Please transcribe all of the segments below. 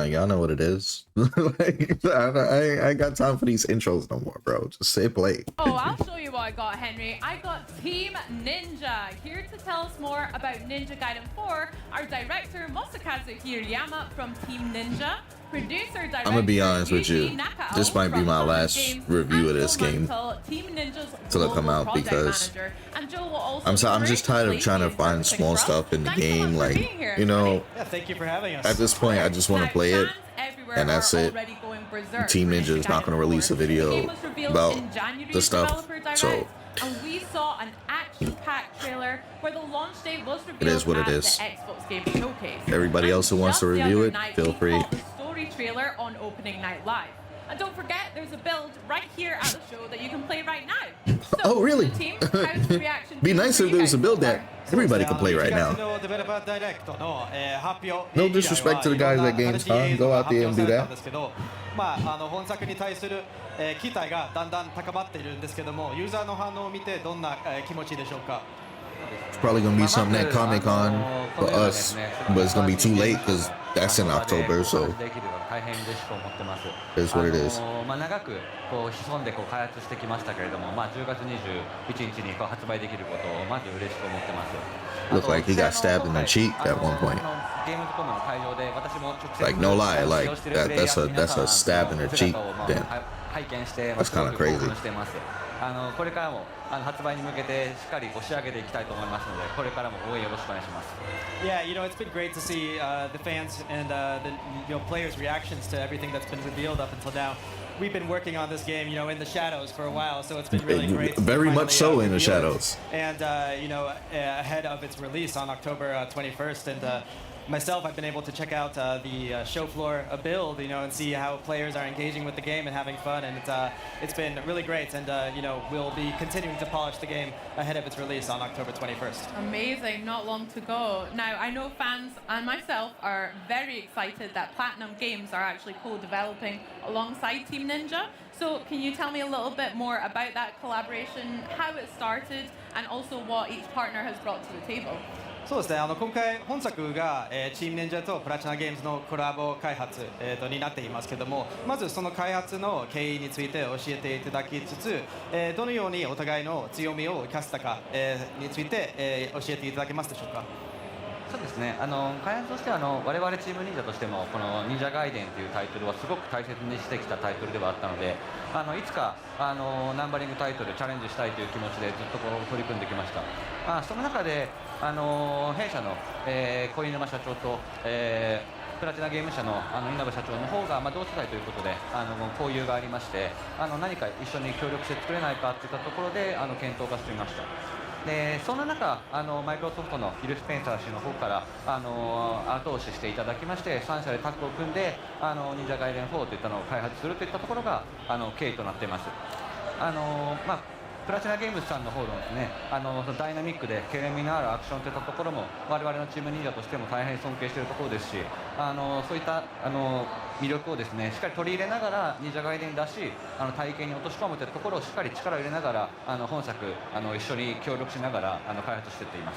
Y'all know what it is. Like, I ain't got time for these intros no more, bro. Just say play. Oh, I'll show you what I got, Henry. I got Team Ninja. Here to tell us more about Ninja Gaiden 4, our director Masakazu Hirayama from Team Ninja, producer director I'm gonna be honest with you. Nakao This might be from my Summon last Games, review of and this Joe game Mantel, Team Ninja's till it come global out project because manager. And Joe will also I'm just tired of trying to find small stuff in the game. Like, you know, yeah, thank you for having us. at this point, I just want to play it, and that's it. Team Ninja is not going to release a video about the stuff, so and we saw an action-packed trailer where the launch date was revealed it is what it at is. the Xbox Game Showcase. Everybody else who wants to Just the review other it, night, feel we free. caught the story trailer on Opening Night Live. And don't forget, there's a build right here at the show that you can play right now. So, Oh, really? Team, how's the reaction Be been nice for if you there was a guys build so that far? everybody can play right now. No disrespect to the guys at Gamescon. Go out there and do that. まあ、本作に対する、期待がだんだん高まっているんですけども、ユーザーの反応を見てどんな、気持ちでしょうか。 It's probably gonna be something at Comic-Con for us, but it's gonna be too late because that's in October, so it's what it is. まあ長くこう潜んでこう開発してきましたけれども、まあ10月21日にこう発売できることをまず嬉しく思ってます。 Looked like he got stabbed in the cheek at one point. ゲームズコムの会場で私も直接 Like no lie, like that's a stab in the cheek. Damn, 拝見して that's kind of crazy. してます。これからも発売に向けてしっかりこう仕上げていきたいと思いますので、これからも応援よろしくお願いします。 Yeah, you know, it's been great to see the fans and the players' reactions to everything that's been revealed up until now. We've been working on this game, you know, in the shadows for a while, so it's been really great. Very much so in the shadows. And you know, ahead of its release on October 21st, and myself, I've been able to check out the show floor build, you know, and see how players are engaging with the game and having fun, and it's been really great. And you know, we'll be continuing to polish the game ahead of its release on October 21st. Amazing, not long to go. Now, I know fans and myself are very excited that Platinum Games are actually co-developing alongside Team Ninja. So can you tell me a little bit more about that collaboration, how it started, and also what each partner has brought to the table? そうですね、今回本作が、チームネンジャとプラチナゲームズのコラボ開発、になっていますけども、まずその開発の経緯について教えていただきつつ、どのようにお互いの強みを生かしたか、について、教えていただけますでしょうか。そうですね、開発としては我々チーム忍者としてもこの忍者ガイデンというタイトルはすごく大切にしてきたタイトルではあったので、いつかナンバリングタイトルチャレンジしたいという気持ちでずっとこう取り組んできました。その中で弊社の、小犬沼社長と、プラチナゲーム社の稲葉社長の方が、同世代ということで交流がありまして、何か一緒に協力して作れないかといったところで検討が進みました。でそんな中マイクロソフトのフィル・スペンサー氏の方から後押ししていただきまして、3社でタッグを組んで忍者ガイデン4といったのを開発するといったところが経緯となっています。プラチナゲームズさんの方のですね、ダイナミックでケレミのあるアクションといったところも我々のチーム忍者としても大変尊敬しているところですし、そういった魅力をですねしっかり取り入れながら忍者ガイデンに出し体験に落とし込むというところをしっかり力を入れながら本作一緒に協力しながら開発していっていま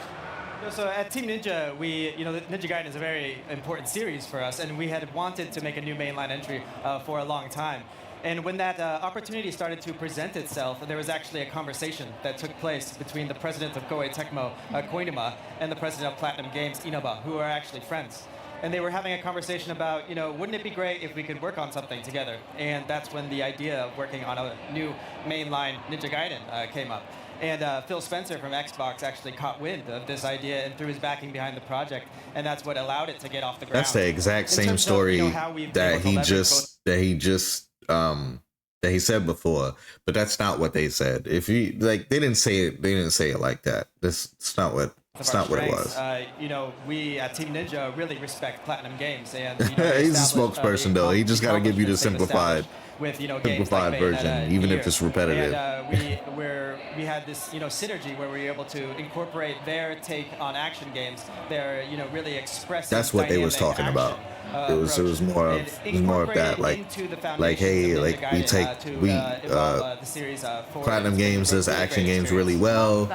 す。So at Team Ninja, you know, Ninja Gaiden is a very important series for us, and we had wanted to make a new mainline entry for a long time. And when that opportunity started to present itself, there was actually a conversation that took place between the president of Koei Tecmo, Koinuma, and the president of Platinum Games, Inaba, who are actually friends. And they were having a conversation about, you know, wouldn't it be great if we could work on something together? And that's when the idea of working on a new mainline Ninja Gaiden came up. And Phil Spencer from Xbox actually caught wind of this idea and threw his backing behind the project, and that's what allowed it to get off the ground. That's the exact same story that he said before, but that's not what they said. If you like, they didn't say it like that. It's not what it was. You know, we at Team Ninja really respect Platinum Games, and you know, he's a spokesperson though. He just got to give you the simplified version, even if it's repetitive. And we had this, you know, synergy where we were able to incorporate their take on action games. Their, you know, really expressive. That's what they was talking about. It was more of that, like hey, like Platinum Games does action games really well,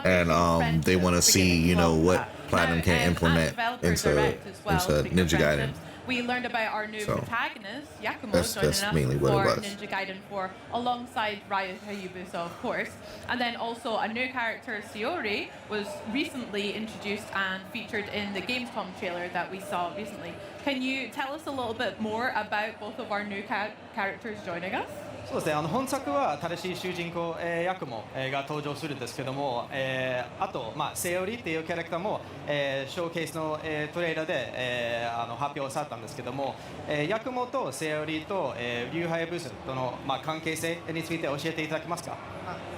and they want to see, you know, what Platinum can implement into Ninja Gaiden. we learned about our new So, protagonist, Yakumo, that's joining us mainly what it for was. Ninja Gaiden 4, alongside Ryu Hayabusa, of course. And then also a new character, Sayori, was recently introduced and featured in the Gamescom trailer that we saw recently. Can you tell us a little bit more about both of our new characters joining us? そうですね、本作は新しい主人公、ヤクモ、が登場するんですけども、あと、セオリっていうキャラクターも、ショーケースの、トレーラーで、発表されたんですけども、ヤクモとセオリと、リュウハヤブスとの、関係性について教えていただけますか。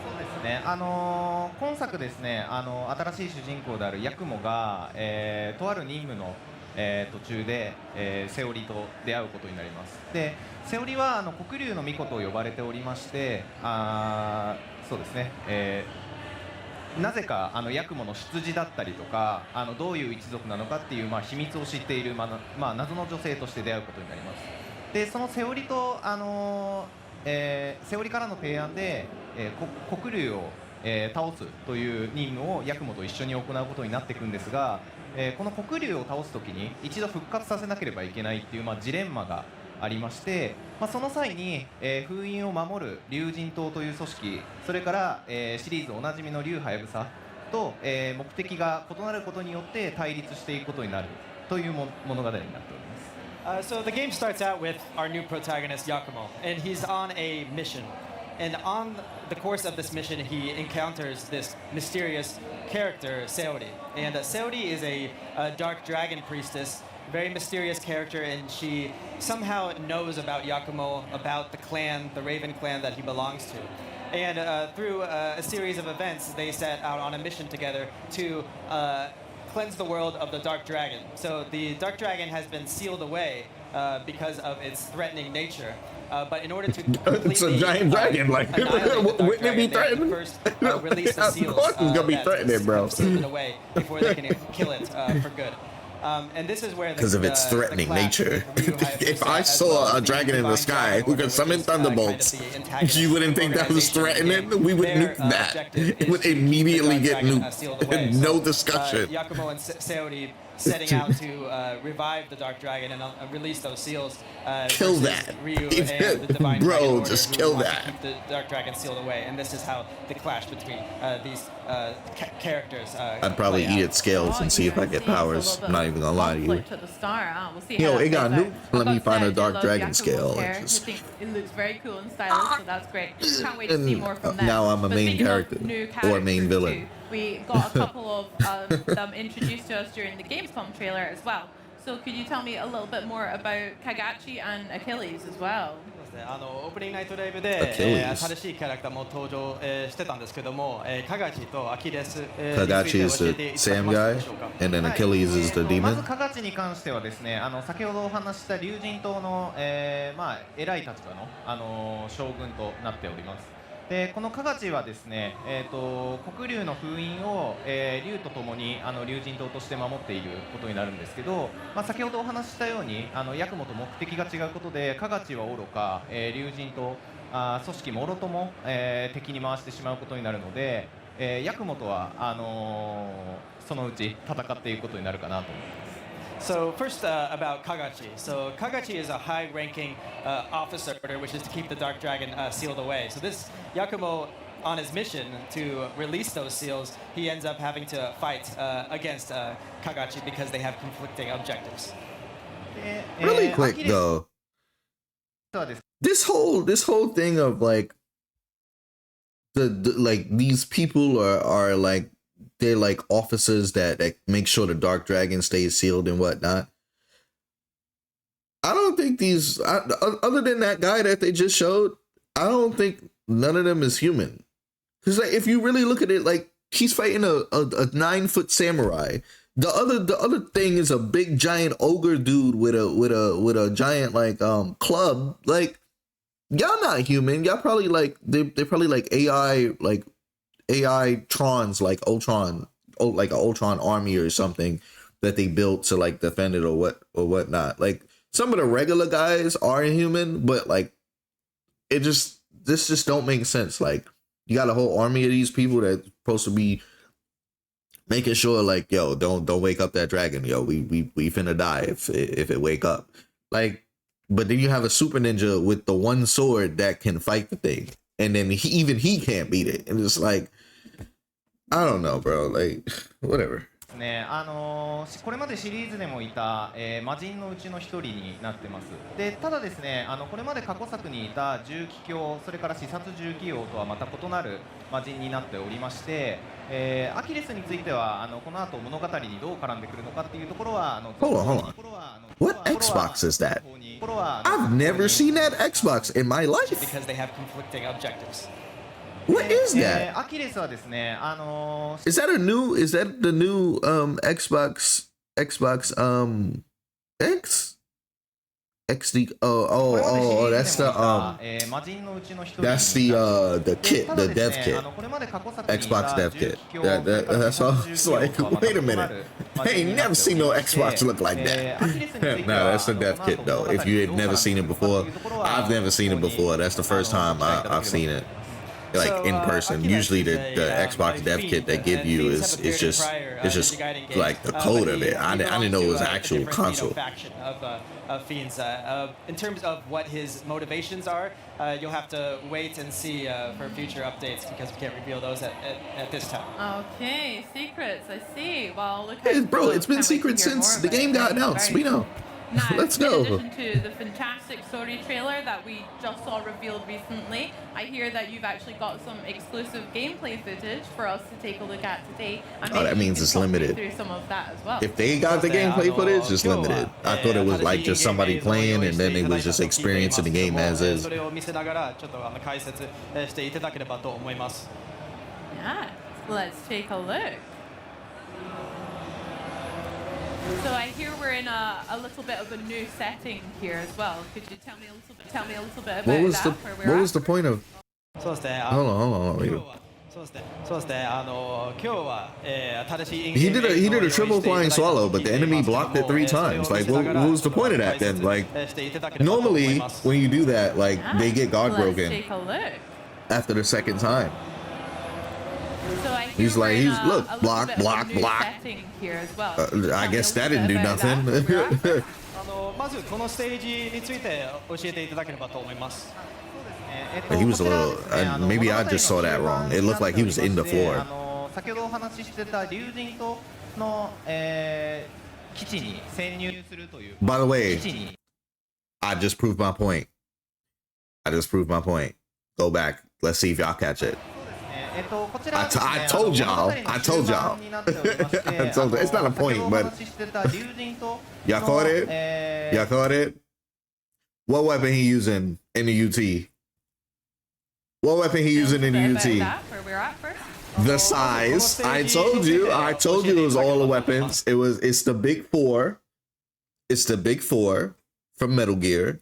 そうですね、今作ですね、新しい主人公であるヤクモが、とある任務の途中で、セオリと出会うことになります。で、セオリは黒竜の巫女と呼ばれておりまして、そうですね、なぜかヤクモの出自だったりとか、どういう一族なのかっていう、秘密を知っている、謎の女性として出会うことになります。で、そのセオリと、セオリからの提案で、黒竜を倒すという任務をヤクモと一緒に行うことになっていくんですが、この黒竜を倒すときに一度復活させなければいけないっていう、ジレンマがありまして、その際に、封印を守る竜神党という組織、それから、シリーズおなじみの竜ハヤブサと、目的が異なることによって対立していくことになるという物語になっております。So the game starts out with our new protagonist Yakumo, and he's on a mission. And on the course of this mission, he encounters this mysterious character, Seori. And Seori is a dark dragon priestess, very mysterious character, and she somehow knows about Yakumo, about the clan, the Raven clan that he belongs to. And through a series of events, they set out on a mission together to cleanse the world of the dark dragon. So the dark dragon has been sealed away because of its threatening nature. But in order to completely It's a giant dragon, like, wouldn't it be threatened? First release the seals Of course it's gonna be threatening, bro. Seal it away before they can kill it for good. And this is where Because of its threatening nature. If I saw a dragon in the sky who could summon thunderbolts, you wouldn't think that was threatening? We would nuke that. It would immediately get nuked. No discussion. Yakumo and Seori setting out to revive the Dark Dragon and release those seals. Kill versus that. Ryu and the Divine Bro, Dragon Order, just who kill want to that. keep the Dark Dragon sealed away, and this is how the clash between these characters. I'd probably play eat out. its scales and see if I get powers. I'm not even gonna lie to you. Conflict at the start. We'll see Yo, how it that got plays nuked. out. Let me I've got find a to say, dark I love dragon Yakumo's scale. hair. It's I just- think it looks very cool and stylish, so that's great. Can't wait to see more from them. Now I'm a But main speaking of character, new or main characters villain. too, we got a couple of them introduced to us during the Gamescom trailer as well. So could you tell me a little bit more about Kagachi and Achilles as well? そうですね、オープニングナイトライブで、 Achilles. 新しいキャラクターも登場、してたんですけども、カガチとアキレス、Kagachi is the Sam guy, and then Achilles is the ま demon. ずカガチに関してはですね、先ほどお話しした竜神島の、偉い立場の、将軍となっております。で、このカガチはですね、黒竜の封印を、竜とともに竜神島として守っていることになるんですけど、先ほどお話ししたようにヤクモと目的が違うことでカガチは愚か、竜神島組織もろとも、敵に回してしまうことになるので、ヤクモとはそのうち戦っていくことになるかなと思います。So first about Kagachi. So Kagachi is a high-ranking officer, which is to keep the Dark Dragon sealed away. So this Yakumo, on his mission to release those seals, he ends up having to fight against Kagachi because they have conflicting objectives. Really quick though, そうです。 this whole thing of like the like these people are like they're like officers that make sure the dark dragon stays sealed and whatnot. I don't think other than that guy that they just showed, I don't think none of them is human. Because like if you really look at it, like he's fighting a 9-foot samurai. The other thing is a big giant ogre dude with a giant like club. Like y'all not human. Y'all probably like they're probably like AI Trons, like Ultron, like an Ultron army or something that they built to like defend it or whatnot. Like some of the regular guys are human, but like this just don't make sense. Like you got a whole army of these people that's supposed to be making sure like, yo, don't wake up that dragon, yo, we finna die if it wake up, like. But then you have a super ninja with the one sword that can fight the thing, and then he can't beat it, and it's like, I don't know, bro, like whatever. ね、これまでシリーズでもいた、魔人のうちの一人になってます。で、ただですね、これまで過去作にいた重機卿、それから視察重機王とはまた異なる魔人になっておりまして、アキレスについてはこの後物語にどう絡んでくるのかっていうところはHold on. What Xbox is that? I've never seen that Xbox in my life. Because they have conflicting objectives. What is that? アキレスはですね、Is that the new Xbox X? XD that's the kit, the dev kit. Xbox dev kit. That's all. It's like, wait a minute. I ain't never seen no Xbox look like that. Nah, that's the dev kit though. If you had never seen it before, I've never seen it before. That's the first time I've seen it. Like in person. Usually the Xbox dev kit they give you is just like the code of it. I didn't know it was an actual console. Of Fiends. In terms of what his motivations are, you'll have to wait and see for future updates because we can't reveal those at this time. Okay, secrets. I see. Well, look. Hey, bro, it's been secret since the game got announced. We know. Now, Let's go. In addition to the fantastic story trailer that we just saw revealed recently, I hear that you've actually got some exclusive gameplay footage for us to take a look at today. And Oh, that maybe you means can it's talk me limited. through some of that as well. If they got the gameplay footage, it's limited. I thought it was like just somebody playing and then it was just experiencing the game as is. それを見せながらちょっと解説していただければと思います。 Yeah, let's take a look. So I hear we're in a little bit of a new setting here as well. Could you tell me a little bit about What was that? Where we're at? the point of? そうですね。 Hold on. そうですね。今日は正しい He did a triple flying swallow, but the enemy blocked it 3 times. Like, what was the point of that then? Like, normally when you do that, like they get God Let's broken take a look. after the second time. So I hear He's we're like, in he's look, a little block, bit of a block, new block. setting here as well. I Tell me guess a that little didn't do bit about nothing. that, where we're at. まずこのステージについて教えていただければと思います。 He was a little. Maybe I just saw that wrong. It looked like he was in the floor. 先ほどお話ししてた竜神島の、基地に潜入するという。 By the way, 基地に I just proved my point. Go back. Let's see if y'all catch it. こちらはですね I told y'all. I told y'all. になっておりまして I told you. It's not a point, 先ほどお but 話ししてた竜神島 y'all の caught it. え Y'all caught it. What weapon he using in the UT? What weapon he using in the About UT? that, where we're at first. The size. I told you it was all the weapons. It's the big 4. It's the big 4 from Metal Gear,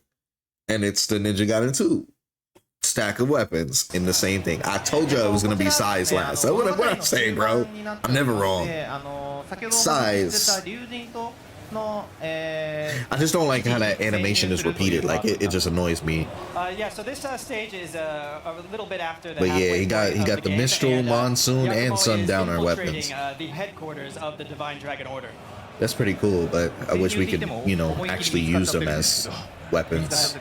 and it's the Ninja Gaiden 2 stack of weapons in the same thing. I told you it was gonna be size last. So what I'm saying, bro? I'm never wrong. Size. I just don't like how that animation is repeated. Like it just annoys me. Yeah, so this stage is a little bit after the But yeah, he got the game, Mistral, and, Monsoon, and Yakumo is Sundowner infiltrating, weapons. The headquarters of the Divine Dragon Order. That's pretty cool, but I wish we could, actually use them as weapons.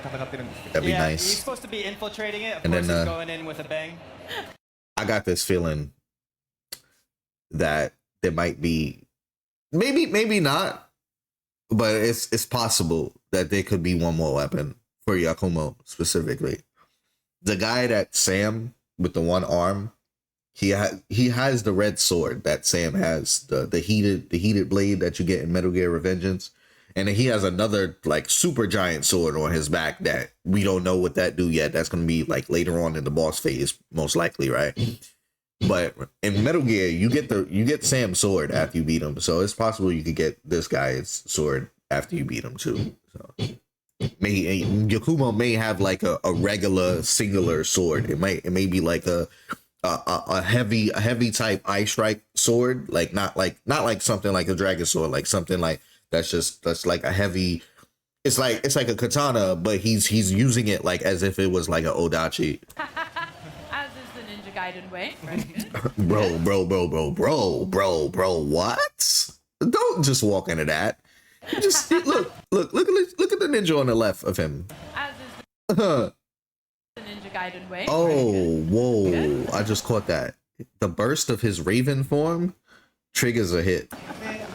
That'd be Yeah, nice. he's supposed to be infiltrating it. Of And course, then, he's going in with a bang. I got this feeling that there might be, maybe not, but it's possible that there could be one more weapon for Yakumo specifically. The guy that Sam with the one arm, he has the red sword that Sam has, the heated blade that you get in Metal Gear Revengeance, and then he has another like super giant sword on his back that we don't know what that do yet. That's gonna be like later on in the boss phase, most likely, right? But in Metal Gear, you get Sam's sword after you beat him, so it's possible you could get this guy's sword after you beat him too. So Yakumo may have like a regular singular sword. It may be like a heavy type ice strike sword, like not like something like a dragon sword, like something like that's like a heavy. It's like a katana, but he's using it like as if it was like an odachi. As is the Ninja Gaiden way. Very good. Bro, what? Don't just walk into that. Just look at the ninja on the left of him. As is the Ninja Gaiden way. Oh, whoa! I just caught that. The burst of his Raven form triggers a hit. で、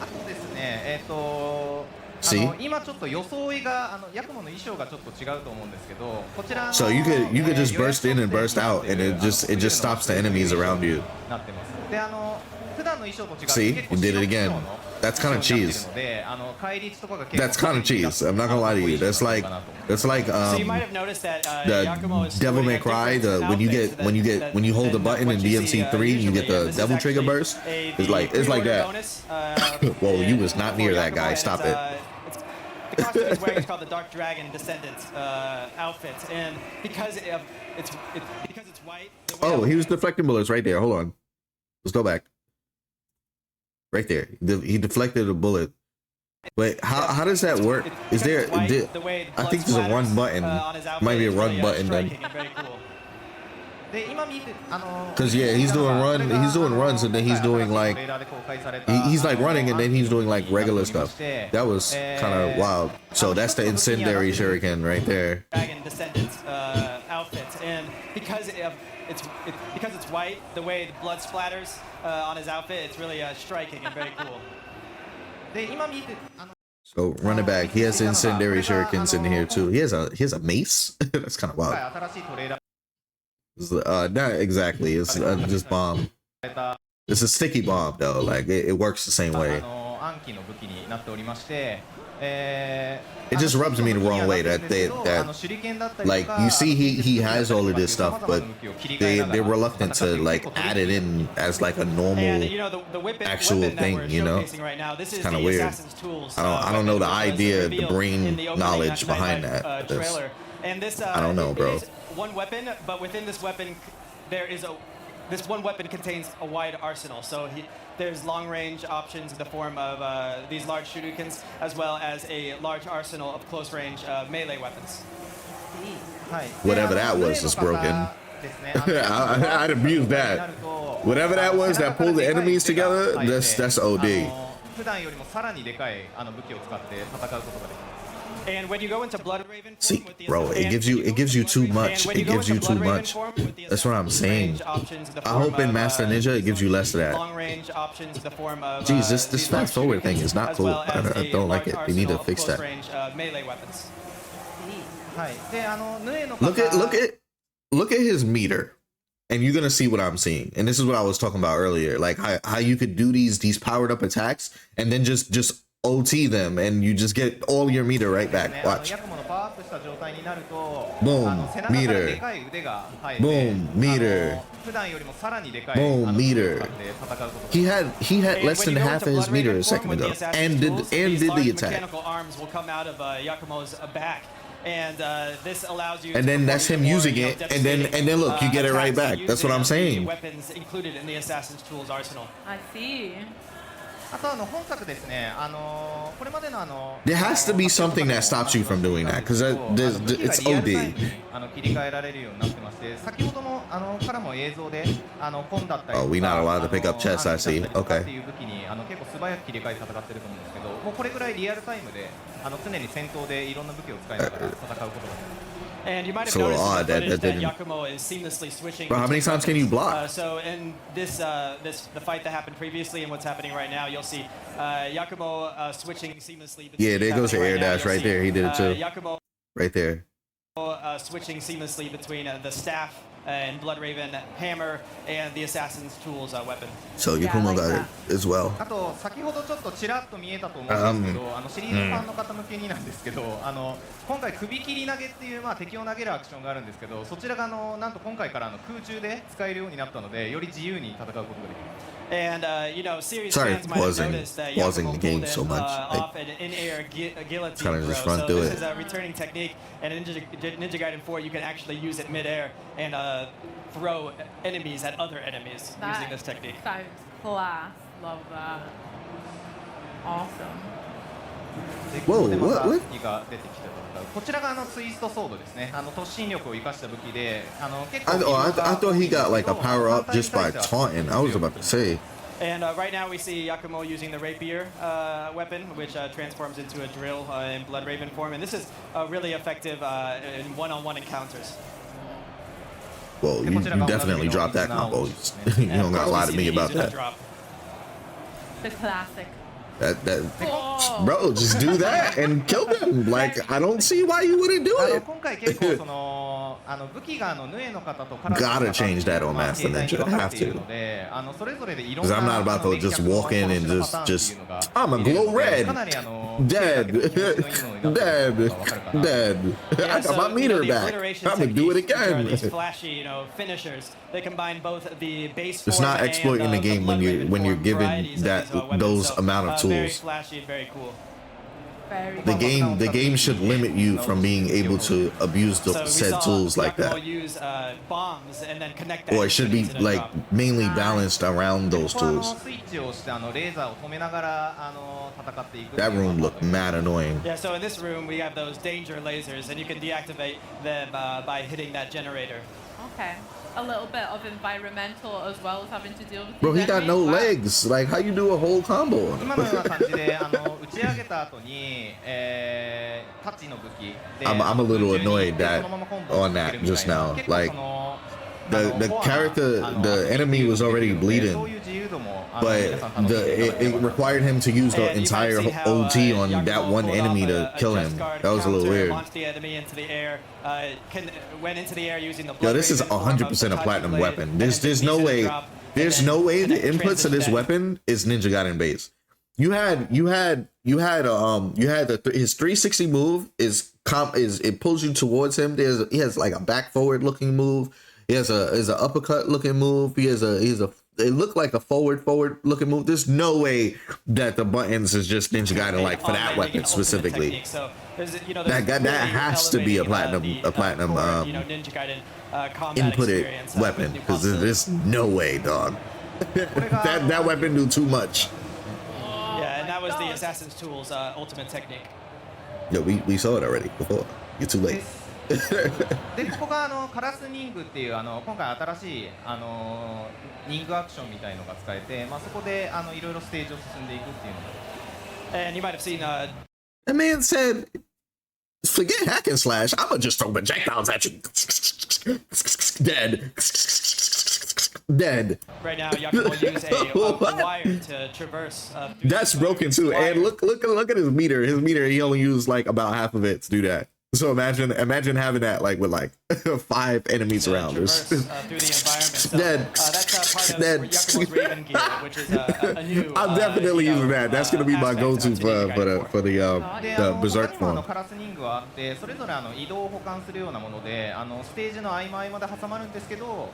あとですね、See? 今ちょっと装いがヤクモの衣装がちょっと違うと思うんですけど、こちらの So you could just burst in and burst out, and it just stops the enemies around you. なってます。で、普段の衣装と違って See? 結構 You did it again. 白の That's kind of 衣装になって cheese. るので、返り位置とかが結構 That's kind of cheese. I'm not gonna lie to you. That's like So you might have noticed that the Yakumo is Devil sporting May a Cry. different When you outfit when you hold the than button what in you see, DMC3, you get usually. the This Devil is Trigger actually burst. the It's like pre-order that. bonus, Whoa, you was not near for that guy. Yakumo, Stop and it. The costume he's wearing is called the Dark Dragon Descendants outfit, and because it's white. the way Oh, I- he was deflecting bullets right there. Hold on. Let's go back. Right there. He deflected a bullet. Wait, how does that work? Is there? I think there's a run button. Might be a run button then. Because yeah, he's doing runs, and then he's doing like he's like running, and then he's doing like regular stuff. That was kind of wild. So that's the incendiary shuriken right there. Dragon Descendants outfit, and because it's white, the way the blood splatters on his outfit, it's really striking and very cool. で、今見て、So running back, he has incendiary shurikens in here too. He has a mace. That's kind of 今 wild. 回新しいトレーラー Not exactly. It's just bomb. された It's a sticky bomb though. Like it works the same way. 暗記の武器になっておりまして、It just rubs me the wrong way that like you see he has all of this stuff, but they're reluctant to like add it in as like a normal. And you know the actual weapon that thing, we're you know? showcasing right now, this is kinda the weird. Assassin's Tools. I don't know the weapon, which was idea, the revealed brain in the opening knowledge behind that. Trailer. And this I don't know, it bro. is one weapon, but within this weapon there is this one weapon contains a wide arsenal. So there's long-range options in the form of these large shurikens, as well as a large arsenal of close-range melee weapons. はい、 Whatever that was is broken. I'd abuse that. Whatever that was that pulled the enemies together, that's OD. 普段よりもさらにでかい武器を使って戦うことができます。 And when you go into Blood Raven form See, with the bro, it gives you too much. It gives you too much. That's what I'm saying. I hope in Master Ninja it gives you less of that. Long-range options in the form of Jeez, this fast forward thing is not as cool. well as I don't like it. a They need to large fix that. close-range, melee weapons. はい、で、ヌエの方 Look at his meter, and you're gonna see what I'm seeing. And this is what I was talking about earlier, like how you could do these powered up attacks and then just OT them, and you just get all your meter right back. Watch. ヤクモのパワーアップした状態になると、 Boom, 背中からで meter. かい腕が生えて、 Boom, meter. 普段よりもさらにでかい Boom, 武器を meter. 使って戦うことができます He had And less when than you go half into of his Blood meter Raven a second form with ago, the Assassin's and Tools, did these the large attack. mechanical arms will come out of Yakumo's back. And this allows you And to then perform that's him even more, using it, and then look, you get it right attacks back. That's what I'm using saying. the weapons included in the Assassin's Tools arsenal. I see. あと本作ですね、これまでのThere has to be something that stops you from doing that, 'cause it's OD. 切り替えられるようになってまして、先ほどのからも映像でコンだったりとか、 Oh, we not allowed to pick up chests, I see. Okay. っていう武器に結構素早く切り替えて戦ってると思うんですけど、もうこれぐらいリアルタイムで常に戦闘でいろんな武器を使いながら戦うことができます。 And you might have So noticed odd in the that footage that that Yakumo is seamlessly switching. Bro, how many between times can you weapons. block? So in the fight that happened previously and what's happening right now, you'll see Yakumo switching seamlessly. Yeah, there goes your air now, dash you'll right see, there. He did it too. Yakumo Right there. switching seamlessly between the staff and Blood Raven hammer and the Assassin's Tools weapon. So Yakumo got it as well. あと先ほどちょっとちらっと見えたと思うんですけど、シリーズファンの方向けになんですけど、今回首切り投げっていう敵を投げるアクションがあるんですけど、そちらがなんと今回から空中で使えるようになったので、より自由に戦うことができます。 And you know, series Sorry, fans might have pausing noticed that the Yakumo game pulled so in, much. off an in-air guillotine Trying to just throw. run So through this it. is a returning technique, and in Ninja Gaiden 4, you can actually use it mid-air and throw enemies at other enemies using this technique. Sounds class. Love that. Awesome. で Whoa, ここでま what- た what? 武器が出てきて戦う。こちらがツイストソードですね。突進力を生かした武器で、結構 I thought he got like a power up just by taunting. I was about to say. And right now we see Yakumo using the rapier weapon, which transforms into a drill in Blood Raven form. And this is really effective in one-on-one encounters. Well, you definitely dropped that combo. You don't gotta lie to me about that. The classic. That Oh. bro, just do that and kill them. Like, I don't see why you wouldn't do it. 今回結構その武器がヌエの方とカラスの方 Gotta change that on まあ Master 形態 Ninja. に分かれ Have ている to. のでそれぞれでいろん Because な I'm not about to just walk in and just I'm a glow red. かなり Dead. 気持ちのいいものになってる Dead. ことが分かるかな Dead. Yeah, I got my so, meter the back. obliteration I'm gonna do it techniques, which are again. these flashy, finishers. They combine both the base It's form not and, exploiting the game when Blood you're Raven when you're form given varieties of that these, weapons. those So, amount of Very tools. flashy and very cool. Very The game should limit you from being able to abuse So we said saw tools like Yakumo that. use bombs and then connect that Or it should be into the like drop. mainly balanced around で those ここは tools. スイッチをしてレーザーを止めながら戦っていくっていう That room looked mad annoying. Yeah, so in this room we have those danger lasers, and you can deactivate them by hitting that generator. Okay. A little bit of environmental as well as having to deal with. Bro, the he got no enemies. legs. Like, how you do a whole combo? 今のような感じで打ち上げた後にタッチの武器で I'm a little 空中に annoyed that そのままコンボを on か that けるみたいな just now. 結構 Like その the character, the enemy was already そう bleeding, いう自由度も皆 but さん楽しんでいただけれ it ば required him to use the And you might entire see how, OT on Yakumo that one pulled enemy off to a kill just him. guard That was a little counter, weird. Launched the enemy into the air. Went into the air using the Yo, Blood this is Raven form of 100% a the platinum Tachi weapon. blade, There's and no then way. drop, There's and no then- way and the then inputs of this transition. weapon is Ninja Gaiden base. You had his 360 move is it pulls you towards him. He has like a back forward looking move. He has an uppercut looking move. It looked like a forward looking move. There's no way that the buttons is just Ninja Gaiden like for that Automating weapon ultimate specifically. technique. So there's, That has to be a platinum core, Ninja Gaiden, combat Inputted experience, weapon with because Nuance. there's no way, dog. that weapon do too much. Yeah, and that was the God. Assassin's Tools ultimate technique. Yo, we saw it already before. You're too late. でここがカラスニングっていう今回新しいニングアクションみたいのが使えて、そこでいろいろステージを進んでいくっていうのが And you might have seen That man said, "Forget hack and slash. I'ma just throw projectiles at you." Dead. Dead. right now Yakumo use a wire to traverse. Through That's the broken too. wire. And look at his meter. His meter, he only used like about half of it to do that. So imagine having that like with like 5 enemies to around us. traverse, through the environment. So, Dead. that's part of Dead. Yakumo's Raven gear, which is a new. I'm definitely using that. That's gonna be my aspect go-to of Ninja Gaiden 4. for the で the berserk 他にも form. カラスニングはあってそれぞれ移動を補完するようなものでステージの合間合間で挟まるんですけど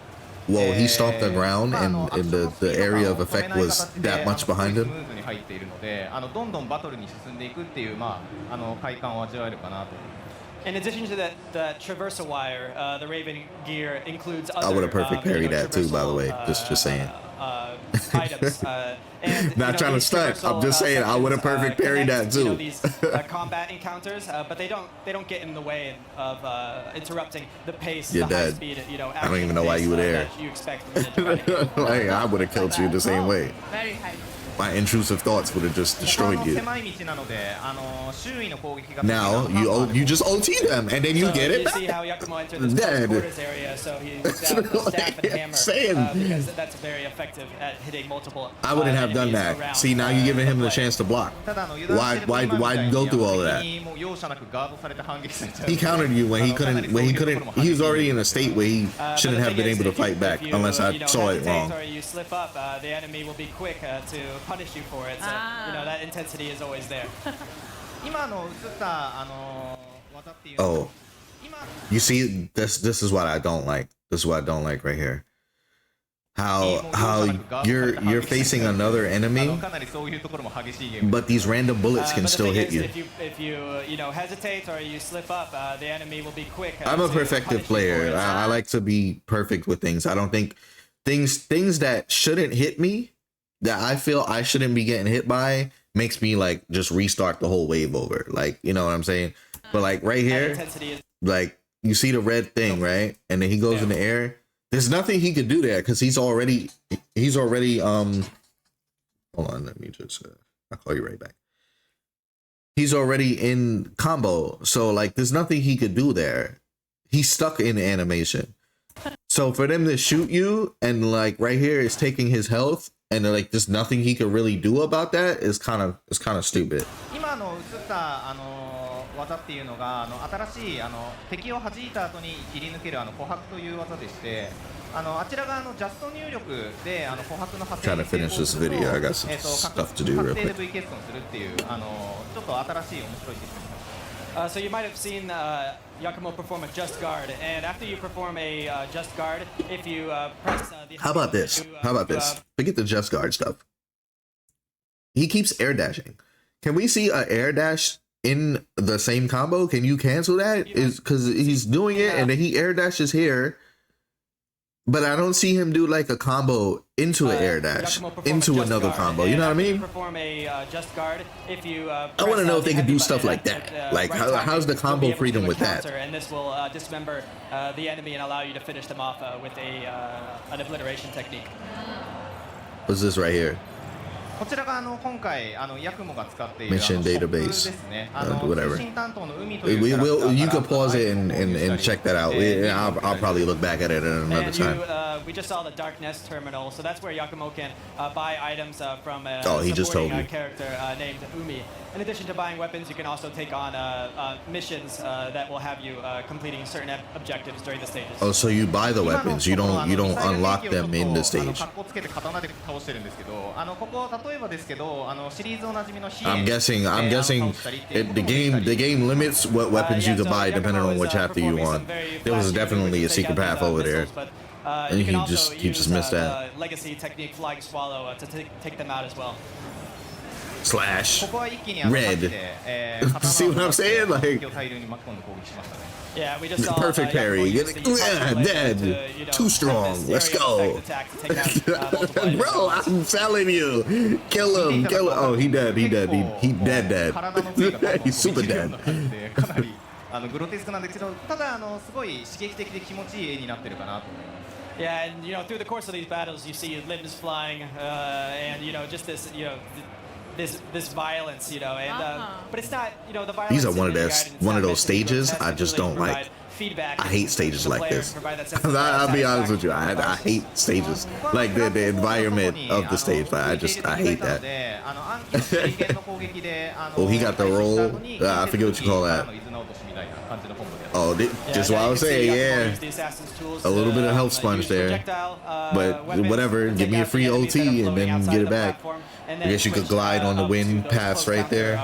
Whoa, he stomped the ground and the area of effect was that much behind ス him. ムーズに入っているのでどんどんバトルに進んでいくっていう快感を味わえるかなと。 In addition to the Traversal wire, the Raven gear includes other, I would have perfect parried that too, by the way. Just saying. Items. And, Not trying to these stunt. I'm just traversal, saying I would have sections, perfect parried connect, that too. These combat encounters, but they don't get in the way of interrupting the pace, You're the high dead. speed, I don't even know why you were there. That you expect from Ninja Gaiden. Like I would have killed you the same way. Very hype. My intrusive thoughts would have just ここ destroyed は you. 狭い道なので周囲の攻撃が Now you just OT them and then you So get it you see back. how Yakumo entered this Dead. close quarters area, so he used the staff and hammer Saying. because that's very effective at hitting multiple. I wouldn't have done enemies that. around, See, now you're giving him the play. chance to block. ただ油断してると Why 今みたいに go through all of that? 敵にもう容赦なくガードされて反撃されちゃう He countered you when he couldn't. He was already in a state where he But shouldn't the have thing been is, able to if you- fight back if you, unless I saw it hesitate wrong. Or you slip up, the enemy will be quick to punish you for it. So that intensity is always there. 今映った技っていうの Oh, 今 you see, this is what I don't like. This is what I don't like right here. How you're facing another enemy, かなりそういうところも激しいゲーム but these random bullets can But the still thing hit is, you. if you hesitate or you slip up, the enemy will be quick. I'm a to perfective punish you for player. it. I like to be perfect with things. I don't think things that shouldn't hit me, that I feel I shouldn't be getting hit by, makes me like just restart the whole wave over. Like, you know what I'm saying? But like right here, Intensity is like you see the red thing, right? And then he goes in the air. There's nothing he could do there because he's already hold on, let me just I'll call you right back. He's already in combo. So like there's nothing he could do there. He's stuck in animation. So for them to shoot you and like right here is taking his health and like there's nothing he could really do about that is kind of stupid. 今映った技っていうのが新しい敵を弾いた後に切り抜ける琥珀という技でして、あちらがジャスト入力で琥珀の発生 Trying to finish this video. I got some stuff to do real 確定で quick. V 欠損するっていうちょっと新しい面白いシステムになってます。So you might have seen Yakumo perform a just guard, and after you perform a just guard, if you press the How about this? How about this? Forget the just guard stuff. He keeps air dashing. Can we see a air dash in the same combo? Can you cancel that? Is because he's doing it and then he air dashes here, but I don't see him do like a combo into an air dash into another combo. You know what I mean? I want to know if they can do stuff like that. Like how's the combo freedom with that? And this will dismember the enemy and allow you to finish them off with an obliteration technique. What's this right here? こちらが今回ヤクモが使っている Mission database. ですね。Whatever. 通信担当の海というキャラクター You から can pause it and check that out. I'll probably look back at it at another And time. we just saw the Dark Nest terminal, so that's where Yakumo can buy items from a Oh, he just supporting told me. character named Umi. In addition to buying weapons, you can also take on missions that will have you completing certain objectives during the stages. Oh, so you buy the weapons. You don't unlock them in the stage. 格好つけて刀で倒してるんですけど、ここ例えばですけど、シリーズおなじみの I'm guessing the game limits what weapons you can buy depending on which chapter you on. There was definitely a secret path over there. And he just missed that. Legacy technique Flying Swallow to take them out as well. Slash ここは一気に red. See what I'm saying? Like Yeah, we just saw, perfect parry. Dead. Too strong. Let's go. Bro, I'm telling you. Kill him. Oh, he dead. He dead. He's super dead. かなりグロテスクなんですけど、ただすごい刺激的で気持ちいい絵になってるかなと思います。Yeah, and through the course of these battles, you see limbs flying, and just this, this violence, and but it's not, the violence. These are one of those stages I just don't like. I hate stages like this. I'll be honest with you. I hate stages like the environment of the stage. I hate that. Oh, he got the roll. I forget what you call that. Oh, just what I was saying. Yeah, a little bit of health sponge there, but whatever. Give me a free OT and then get it back. I guess you could glide on the wind paths right there.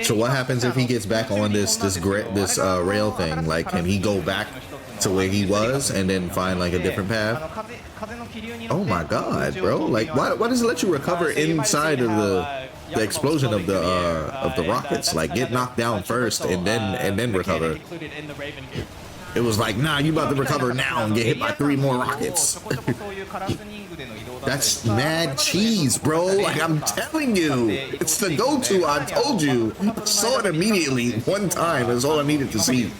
So what happens if he gets back on this rail thing? Like, can he go back to where he was and then find like a different path? Oh my God, bro! Like, why does it let you recover inside of the explosion of the rockets? Like, get knocked down first and then recover. It was like, nah, you about to recover now and get hit by 3 more rockets. That's mad cheese, bro. Like, I'm telling you, it's the go-to. I told you. I saw it immediately. One time. That's all I needed to see.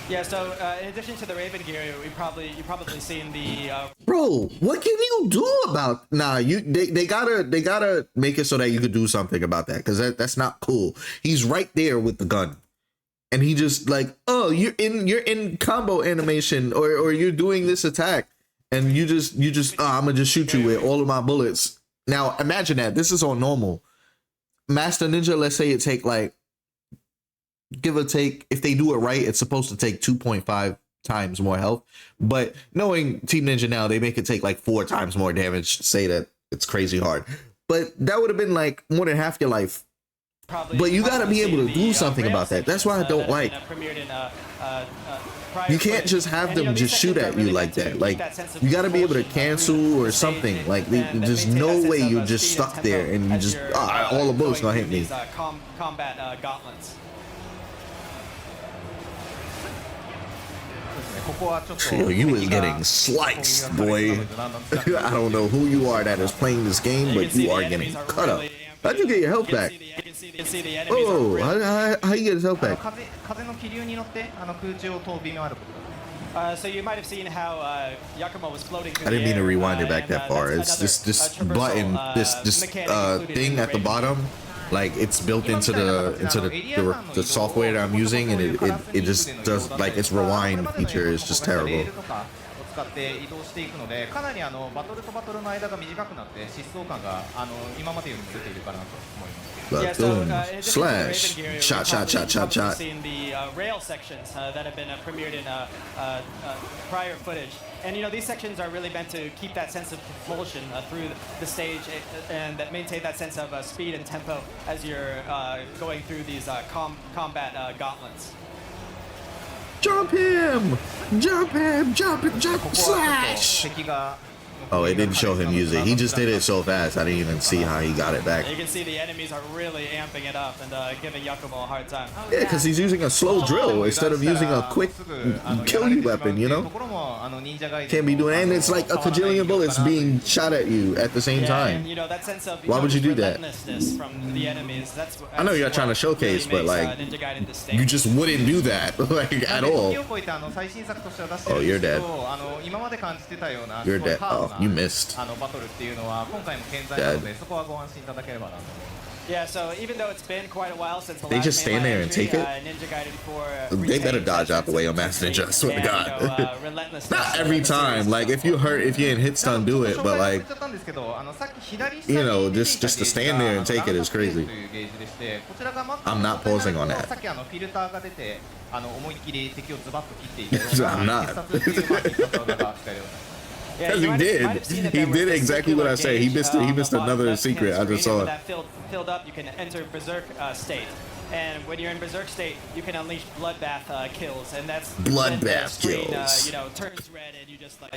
Yeah, so in addition to the Raven gear, you've probably seen the. Bro, what can you do about? Nah, they gotta make it so that you could do something about that, because that's not cool. He's right there with the gun. And he just like, oh, you're in combo animation, or you're doing this attack, and you just I'm gonna just shoot you with all of my bullets. Now imagine that this is on normal. Master Ninja, let's say it take like, give or take, if they do it right, it's supposed to take 2.5 times more health. But knowing Team Ninja now, they make it take like 4 times more damage. Say that it's crazy hard, but that would have been like more than half your life. But you gotta be able to do something about that. That's why I don't like. You can't just have them just shoot at you like that. Like, you gotta be able to cancel or something. Like, there's no way you're just stuck there and you just all the bullets gonna hit me. Yo, you was getting sliced, boy. I don't know who you are that is playing this game, but you are getting cut up. How'd you get your health back? Oh, how you get his health back? 風の気流に乗って空中を飛び回ること。 So you might have seen how Yakumo was floating through I didn't mean the to air, rewind it back that far. It's this button, this thing at the bottom, like it's built into the software that I'm using, and it just does like its rewind feature is just terrible. 使って移動していくので、かなりバトルとバトルの間が短くなって疾走感が今までよりも出ているかなと思います。 Boom, slash, shot, shot, shot, shot, shot. Seen the rail sections that have been premiered in prior footage, and these sections are really meant to keep that sense of propulsion through the stage and that maintain that sense of speed and tempo as you're going through these combat gauntlets. Jump him! Jump him! Jump him! Jump! Slash! Oh, it didn't show him use it. He just did it so fast. I didn't even see how he got it back. You can see the enemies are really amping it up and giving Yakumo a hard time. Yeah, because he's using a slow drill instead of using a quick kill you weapon, you know? Can't be doing, and it's like a kajillion bullets being shot at you at the same time. And, that sense of, why would you do that? From the enemies, I know you're trying to showcase, really but makes, like, you just wouldn't do that, like, at all. Oh, you're dead. You're dead. Oh, you missed. Dead. Yeah, so even though it's been quite a while since the They last just stand there and entry, take it? Ninja Gaiden 4 They better dodge out the way on Master Ninja, I swear to God. Not every time, like if you're in hit stun, do it, but like, just to stand there and take it is crazy. I'm not pausing on that. I'm not. Because he did exactly what I said. He missed another secret. I just saw it. Filled up, you can enter Berserk state. And when you're in Berserk state, you can unleash Bloodbath kills. And that's Bloodbath kills. Turns red and you just like...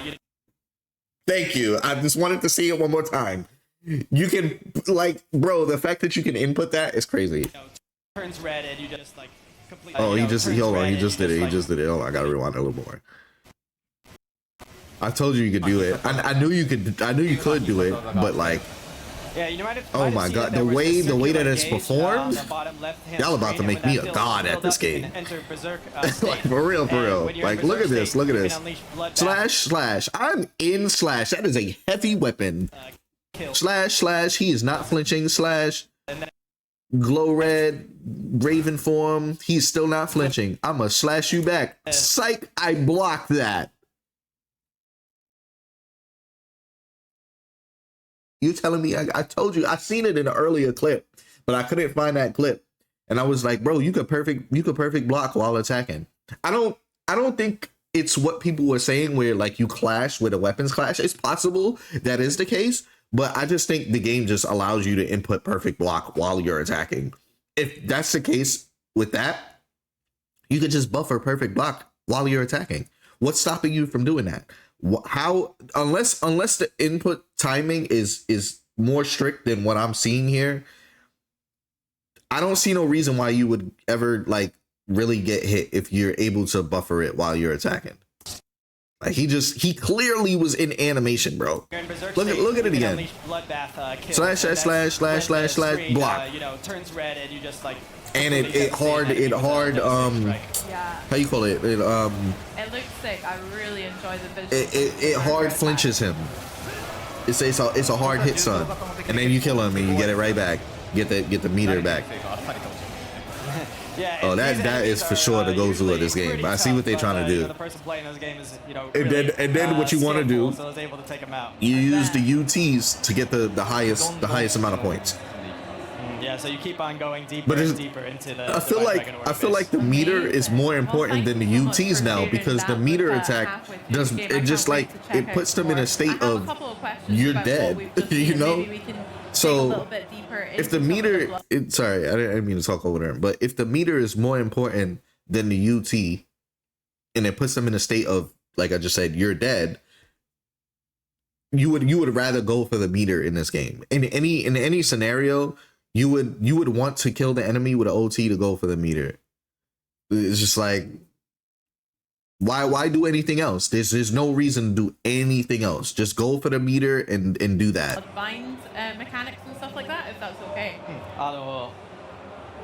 Thank you. I just wanted to see it one more time. You can, like, bro, the fact that you can input that is crazy. Turns red and you just like... completely. Oh, he just did it. He just did it. Oh, I gotta rewind it a little more. I told you you could do it. I knew you could. I knew you could do it, but like, yeah, you might have, oh my God, the way that it's performed, y'all about to make me a god at this game. Like for real. Like look at this. Slash. I'm in slash. That is a heavy weapon. Slash. He is not flinching. Slash. Glow red, raven form. He's still not flinching. I'ma slash you back. Psych. I blocked that. You telling me? I told you. I seen it in an earlier clip, but I couldn't find that clip, and I was like, bro, you could perfect block while attacking. I don't think it's what people were saying where like you clash with a weapons clash. It's possible that is the case, but I just think the game just allows you to input perfect block while you're attacking. If that's the case with that, you could just buffer perfect block while you're attacking. What's stopping you from doing that? How, unless the input timing is more strict than what I'm seeing here, I don't see no reason why you would ever like really get hit if you're able to buffer it while you're attacking. Like he clearly was in animation, bro. Look at it again. Slash block. Turns red and you just like. And it hard how you call it? It looks sick. I really enjoy the visual. It hard flinches him. It's a hard hit stun, and then you kill him and you get it right back. Get the meter back. Yeah, oh, that is for sure the go-to of this game. I see what they're trying to do. The person playing this game is, and then what you want to do, so I was able to take him out. You use the UTs to get the highest amount of points. Yeah, so you keep on going deeper and deeper into the. I feel like the meter is more important than the UTs now, because the meter attack it puts them in a state of you're dead, you know. So if the meter, sorry, I didn't mean to talk over there, but if the meter is more important than the UT, and it puts them in a state of, like I just said, you're dead, you would rather go for the meter in this game. In any scenario, you would want to kill the enemy with an OT to go for the meter. It's just like, Why do anything else? There's no reason to do anything else. Just go for the meter and do that. Bind mechanics and stuff like that, if that's okay.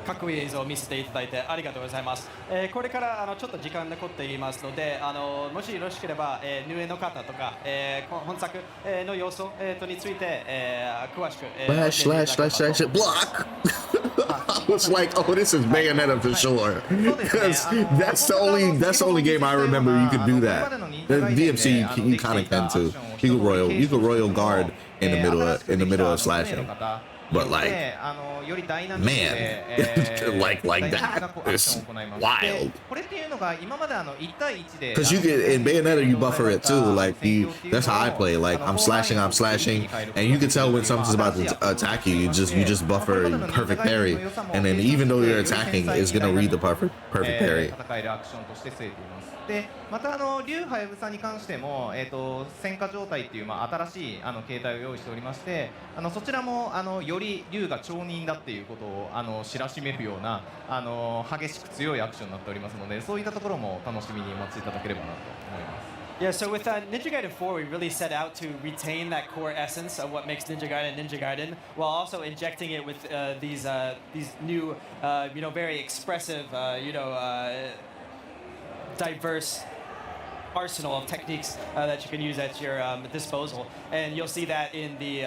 かっこいい映像を見せていただいてありがとうございます。これからちょっと時間残っていますので、もしよろしければ、ヌエの方とか、本作の要素、について、詳しく、slash block. I was like, oh, this is Bayonetta for sure. Because that's the only game I remember you could do that. The DMC you kind of can too. You could royal guard in the middle of slashing. But like, man, like that is wild. Because you get in Bayonetta, you buffer it too. Like that's how I play. Like I'm slashing, and you can tell when something's about to attack you. You just buffer perfect parry, and then even though you're attacking, it's gonna read the perfect parry. でまた竜はやぶさに関しても、戦火状態っていう、新しい形態を用意しておりまして、そちらもより竜が町人だっていうことを知らしめるような激しく強いアクションになっておりますので、そういったところも楽しみにお待ちいただければなと思います。Yeah, so with Ninja Gaiden 4, we really set out to retain that core essence of what makes Ninja Gaiden, while also injecting it with these new, very expressive, diverse arsenal of techniques that you can use at your disposal, and you'll see that in the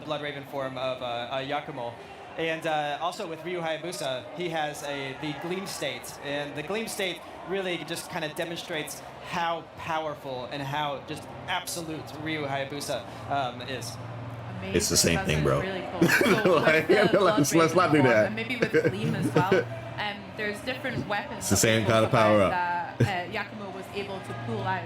Blood Raven form of Yakumo. And also with Ryu Hayabusa, he has the Gleam State, and the Gleam State really just kind of demonstrates how powerful and how just absolute Ryu Hayabusa is. Amazing. It's the same thing, bro. Really cool. So Let's not do that. And maybe with Gleam as well. There's different weapons. It's the same kind of power up. That Yakumo was able to pull out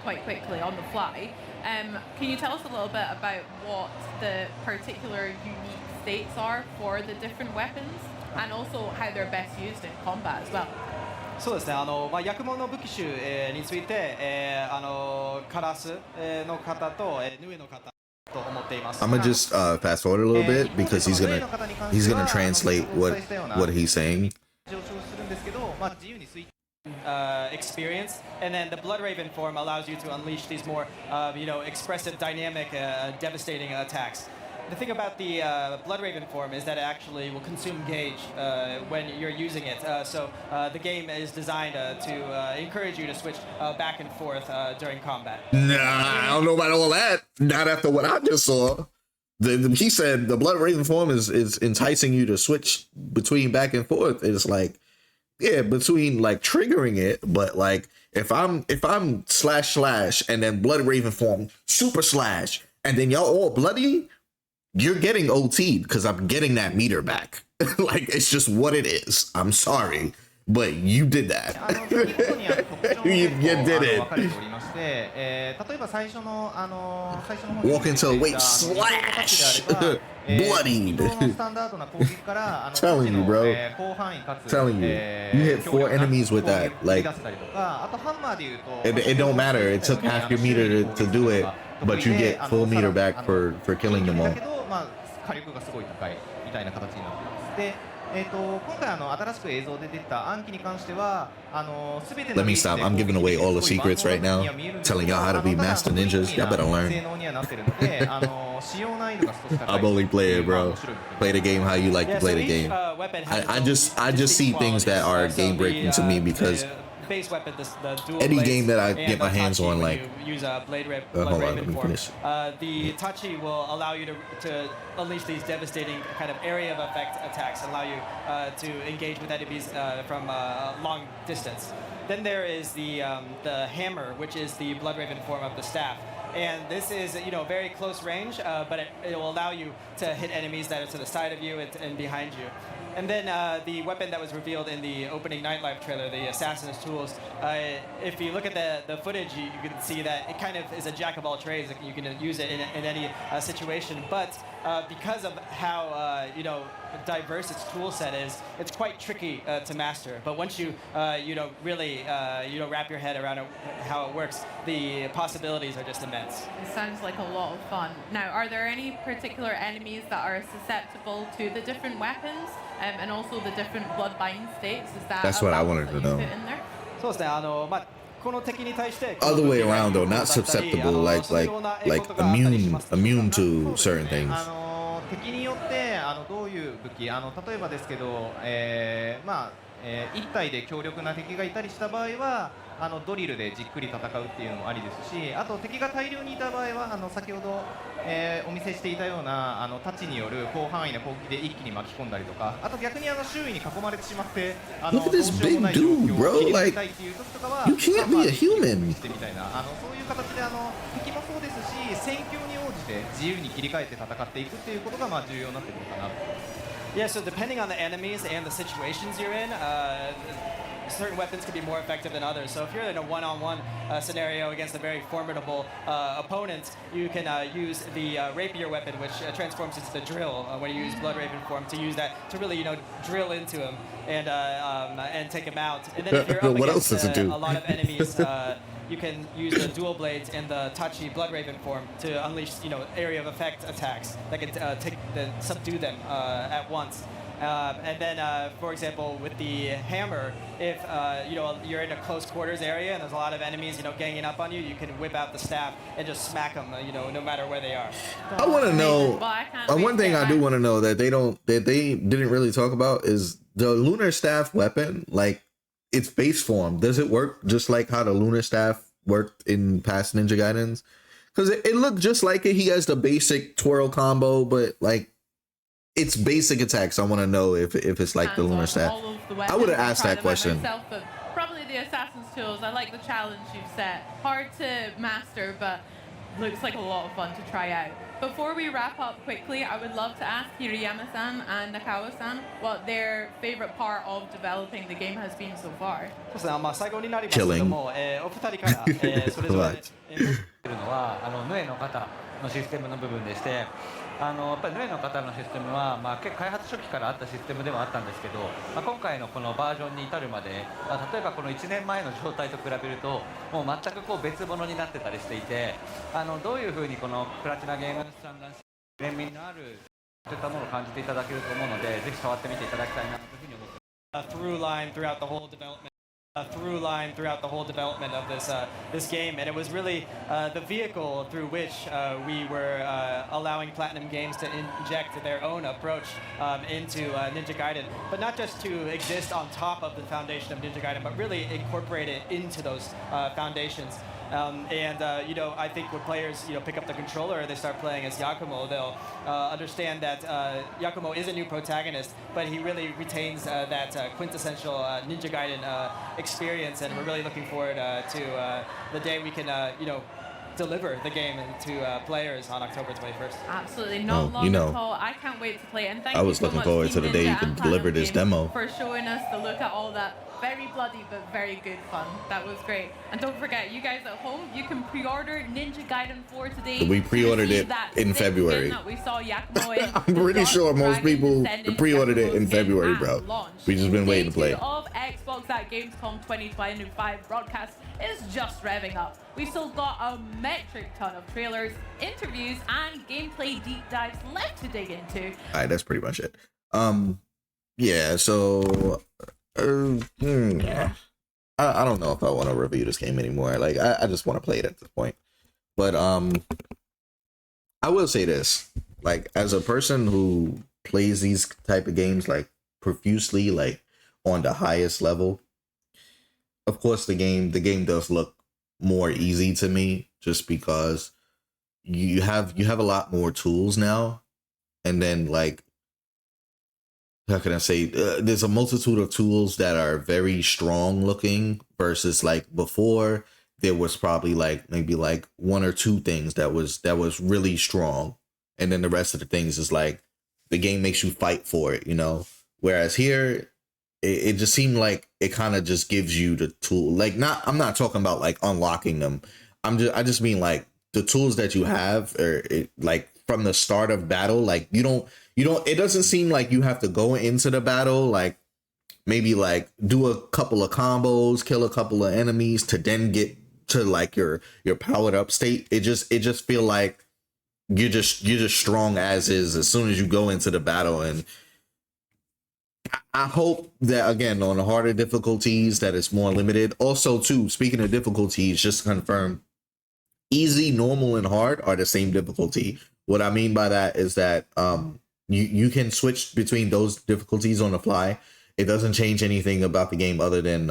quite quickly on the fly. Can you tell us a little bit about what the particular unique states are for the different weapons, and also how they're best used in combat as well? そうですね、ヤクモの武器種、について、カラス、の方と、ヌエの方と思っています。I'm gonna just fast forward a little bit because he's gonna translate what he's saying. Experience, and then the Blood Raven form allows you to unleash these more, expressive, dynamic, devastating attacks. The thing about the Blood Raven form is that it actually will consume gauge when you're using it. So the game is designed to encourage you to switch back and forth during combat. Nah, I don't know about all that. Not after what I just saw. He said the Blood Raven form is enticing you to switch between back and forth. It's like, yeah, between like triggering it, but like if I'm slash and then Blood Raven form super slash and then y'all all bloody, you're getting OT'd because I'm getting that meter back. Like it's just what it is. I'm sorry, but you did that. you did it. Walk into a wait slash bloodied. Telling you, bro. Telling you. You hit 4 enemies with that. Like it don't matter. It took half your meter to do it, but you get full meter back for killing them all. 火力がすごい高いみたいな形になっています。で、今回新しく映像で出た暗記に関しては全ての Let me stop. I'm giving away all the secrets right now. Telling y'all how to be master ninjas. Y'all better learn. I've only played it, bro. Play the game how you like to play the game. I just see things that are game breaking to me because base weapon, the dual any blades, game that I get my hands on, like use Blood hold on, let Raven me form. finish. The Tachi will allow you to unleash these devastating kind of area of effect attacks, allow you to engage with enemies from a long distance. Then there is the hammer, which is the Blood Raven form of the staff. And this is, very close range, but it will allow you to hit enemies that are to the side of you and behind you. And then the weapon that was revealed in the opening Nightlife trailer, the Assassin's Tools, if you look at the footage, you can see that it kind of is a jack of all trades. You can use it in any situation. But because of how, diverse its tool set is, it's quite tricky to master. But once you, really, wrap your head around how it works, the possibilities are just immense. It sounds like a lot of fun. Now, are there any particular enemies that are susceptible to the different weapons and also the different bloodbind states? Is that That's what I wanted to know. そうですね。この敵に対して Other way around though, not susceptible, like immune to certain things. 敵によってどういう武器例えばですけど、1体で強力な敵がいたりした場合はドリルでじっくり戦うっていうのもありですし、あと敵が大量にいた場合は先ほど、お見せしていたような太刀による広範囲な攻撃で一気に巻き込んだりとか、あと逆に周囲に囲まれてしまってど Look at う this しよう big もない状 dude, 況 bro. を切り抜 Like, けたいっていう時とかは you can't be a human. してみたいなそういう形で敵もそうですし、戦況に応じて自由に切り替えて戦っていくっていうことが重要になってくるかな。Yeah, so depending on the enemies and the situations you're in, certain weapons can be more effective than others. So if you're in a one-on-one scenario against a very formidable opponent, you can use the rapier weapon, which transforms into the drill when you use Blood Raven form, to use that to really, drill into him and take him out. And then if you're up What else does it against do? a lot of enemies, you can use the dual blades and the Tachi Blood Raven form to unleash, area of effect attacks that can subdue them at once. And then, for example, with the hammer, if you're in a close quarters area and there's a lot of enemies, ganging up on you, you can whip out the staff and just smack them, no matter where they are. I want to know. Well, I can't One wait thing to I do ask. want to know that they didn't really talk about is the lunar staff weapon. Like its base form, does it work just like how the lunar staff worked in past Ninja Gaidens? Because it looked just like it. He has the basic twirl combo, but like its basic attacks. I want to know if it's like the Hands lunar on staff. all of the I would have weapons. asked Tried that them out question. myself, but probably the assassin's tools. I like the challenge you've set. Hard to master, but looks like a lot of fun to try out. Before we wrap up quickly, I would love to ask Hirayama-san and Nakawa-san what their favorite part of developing the game has been so far. そうですね、最後になりますけども、お二人から、それぞれ、てるのはヌエの方のシステムの部分でして、やっぱりヌエの方のシステムは、結構開発初期からあったシステムではあったんですけど、今回のこのバージョンに至るまで、例えばこの1年前の状態と比べるともう全く別物になってたりしていて、どういうふうにこのプラチナゲームスさんらしい連綿のあるそういったものを感じていただけると思うので、ぜひ触ってみていただきたいなというふうに思っています。through line throughout the whole development of this game, and it was really the vehicle through which we were allowing Platinum Games to inject their own approach into Ninja Gaiden, but not just to exist on top of the foundation of Ninja Gaiden, but really incorporate it into those foundations. I think when players, pick up the controller and they start playing as Yakumo, they'll understand that Yakumo is a new protagonist, but he really retains that quintessential Ninja Gaiden experience, and we're really looking forward to the day we can, deliver the game to players on October 21st. Absolutely, not long at all. I can't wait to play it. And thank I was you so looking much, forward to Team the day you Ninja can and deliver Platinum this Games, demo. for showing us the look at all that very bloody but very good fun. That was great. And don't forget, you guys at home, you can pre-order Ninja Gaiden 4 today. We pre-ordered it in February. That we saw Yakumo in. I'm pretty sure most people pre-ordered it in Yakumo's February, at bro. launch. We just been waiting to play. Day 2 of Xbox at Gamescom 2025 broadcast is just revving up. We've still got a metric ton of trailers, interviews, and gameplay deep dives left to dig into. All right, that's pretty much it. Yeah. So, I don't know if I want to review this game anymore. Like, I just want to play it at this point. But I will say this: like, as a person who plays these type of games like profusely, like on the highest level, of course the game does look more easy to me, just because you have a lot more tools now, and then like, how can I say, there's a multitude of tools that are very strong looking versus like before there was probably like maybe like one or two things that was really strong, and then the rest of the things is like the game makes you fight for it, whereas here it just seemed like it kind of just gives you the tool. Like, I'm not talking about like unlocking them. I just mean like the tools that you have, or like from the start of battle, like you don't, it doesn't seem like you have to go into the battle, like maybe like do a couple of combos, kill a couple of enemies to then get to like your powered up state. It just feel like you're just strong as is as soon as you go into the battle. And I hope that again on the harder difficulties that it's more limited. Also, too, speaking of difficulties, just to confirm, easy, normal, and hard are the same difficulty. What I mean by that is that you can switch between those difficulties on the fly. It doesn't change anything about the game other than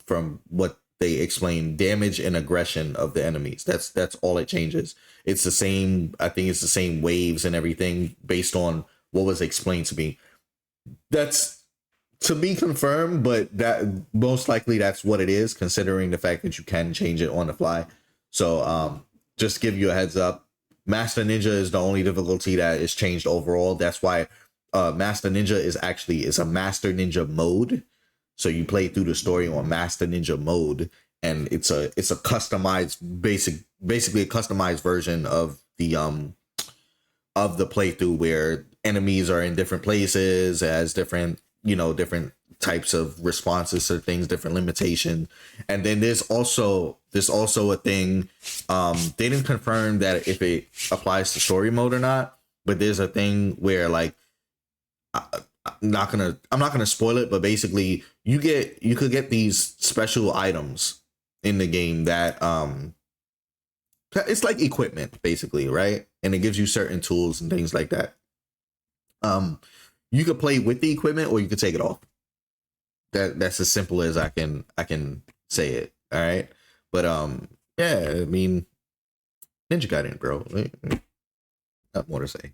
from what they explain, damage and aggression of the enemies. That's all it changes. It's the same. I think it's the same waves and everything based on what was explained to me. That's to be confirmed, but that most likely that's what it is, considering the fact that you can change it on the fly. So just to give you a heads up, Master Ninja is the only difficulty that is changed overall. That's why Master Ninja is a Master Ninja mode. So you play through the story on Master Ninja mode, and it's a customized basically a customized version of the playthrough where enemies are in different places, as different types of responses to things, different limitations. And then there's also a thing, they didn't confirm that if it applies to story mode or not, but there's a thing where like I'm not gonna spoil it, but basically you could get these special items in the game that it's like equipment basically, right? And it gives you certain tools and things like that. You could play with the equipment or you could take it off. That's as simple as I can say it. All right. But yeah, I mean, Ninja Gaiden, bro. Not more to say.